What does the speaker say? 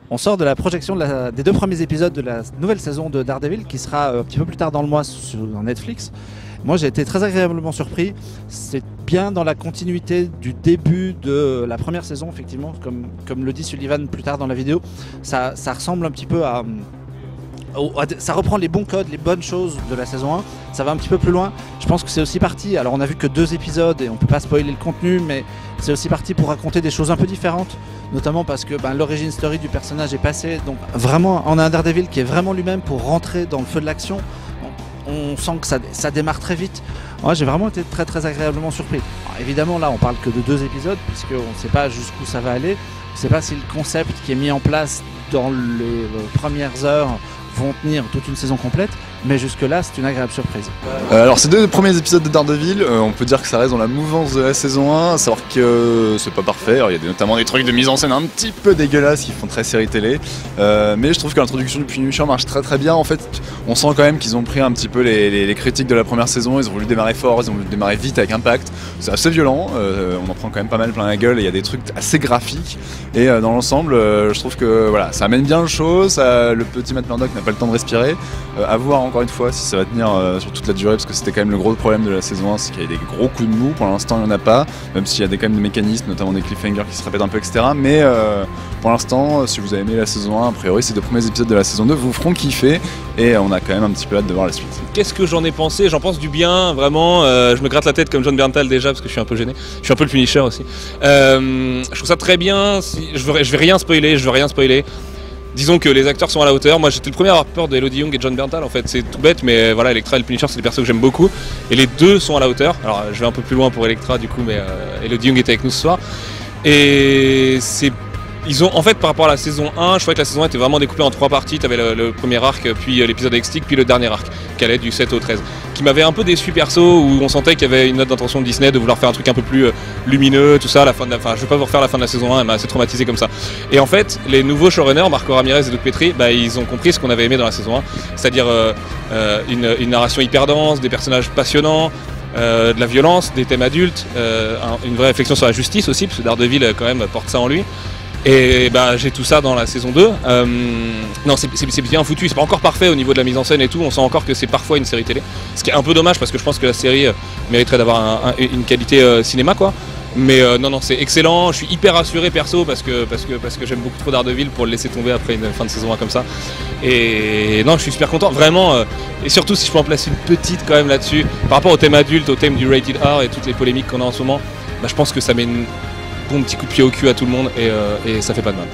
On sort de la projection des 2 premiers épisodes de la nouvelle saison de Daredevil qui sera un petit peu plus tard dans le mois sur Netflix. Moi j'ai été très agréablement surpris, c'est bien dans la continuité du début de la première saison effectivement, comme le dit Sullivan plus tard dans la vidéo, ça ressemble un petit peu à... Ça reprend les bons codes, les bonnes choses de la saison 1, ça va un petit peu plus loin. Je pense que c'est aussi parti, alors on a vu que 2 épisodes et on peut pas spoiler le contenu, mais c'est aussi parti pour raconter des choses un peu différentes, notamment parce que l'origin story du personnage est passée, donc vraiment on a un Daredevil qui est vraiment lui-même pour rentrer dans le feu de l'action. On sent que ça démarre très vite. Moi j'ai vraiment été très très agréablement surpris. Alors, évidemment là on parle que de 2 épisodes puisqu'on ne sait pas jusqu'où ça va aller, on ne sait pas si le concept qui est mis en place dans les premières heures vont tenir toute une saison complète, mais jusque là c'est une agréable surprise. Alors ces 2 premiers épisodes de Daredevil, on peut dire que ça reste dans la mouvance de la saison 1, à savoir que c'est pas parfait, alors, il y a notamment des trucs de mise en scène un petit peu dégueulasses qui font très série télé, mais je trouve que l'introduction du Punisher marche très très bien. En fait on sent quand même qu'ils ont pris un petit peu les critiques de la première saison, ils ont voulu démarrer fort, ils ont voulu démarrer vite avec impact, c'est assez violent, on en prend quand même pas mal plein la gueule et il y a des trucs assez graphiques, et dans l'ensemble je trouve que voilà, ça amène bien le show, le petit Matt Murdock n'a pas le temps de respirer, à voir encore une fois si ça va tenir sur toute la durée, parce que c'était quand même le gros problème de la saison 1, c'est qu'il y a des gros coups de mou. Pour l'instant il n'y en a pas, même s'il y a quand même des mécanismes, notamment des cliffhangers qui se répètent un peu, etc. Mais pour l'instant, si vous avez aimé la saison 1, a priori ces 2 premiers épisodes de la saison 2 vous feront kiffer, et on a quand même un petit peu hâte de voir la suite. Qu'est-ce que j'en ai pensé? J'en pense du bien, vraiment. Je me gratte la tête comme John Berntal déjà parce que je suis un peu gêné. Je suis un peu le Punisher aussi. Je trouve ça très bien. Je vais rien spoiler. Disons que les acteurs sont à la hauteur. Moi j'étais le premier à avoir peur d'Elodie Yung et John Berntal en fait, c'est tout bête, mais voilà, Elektra et le Punisher c'est des persos que j'aime beaucoup et les 2 sont à la hauteur. Alors je vais un peu plus loin pour Elektra du coup, mais Elodie Yung était avec nous ce soir et ils ont, en fait, par rapport à la saison 1, je trouvais que la saison 1 était vraiment découpée en 3 parties. Tu avais le premier arc, puis l'épisode avec Stick, puis le dernier arc, qui allait du 7 au 13. Qui m'avait un peu déçu perso, où on sentait qu'il y avait une note d'intention de Disney de vouloir faire un truc un peu plus lumineux, tout ça. À la fin je vais pas vous refaire la fin de la saison 1, elle m'a assez traumatisé comme ça. Et en fait, les nouveaux showrunners, Marco Ramirez et Doug Petrie, ils ont compris ce qu'on avait aimé dans la saison 1, c'est-à-dire une narration hyper dense, des personnages passionnants, de la violence, des thèmes adultes, une vraie réflexion sur la justice aussi, parce que Daredevil quand même porte ça en lui. Et j'ai tout ça dans la saison 2. Non, c'est bien foutu, c'est pas encore parfait au niveau de la mise en scène et tout, on sent encore que c'est parfois une série télé. Ce qui est un peu dommage parce que je pense que la série mériterait d'avoir une qualité cinéma quoi. Mais non, c'est excellent, je suis hyper rassuré perso parce que j'aime beaucoup trop Daredevil pour le laisser tomber après une fin de saison 1 comme ça. Et non, je suis super content, vraiment, et surtout si je peux en placer une petite quand même là-dessus, par rapport au thème adulte, au thème du Rated R et toutes les polémiques qu'on a en ce moment, je pense que ça met un petit coup de pied au cul à tout le monde et ça fait pas de mal.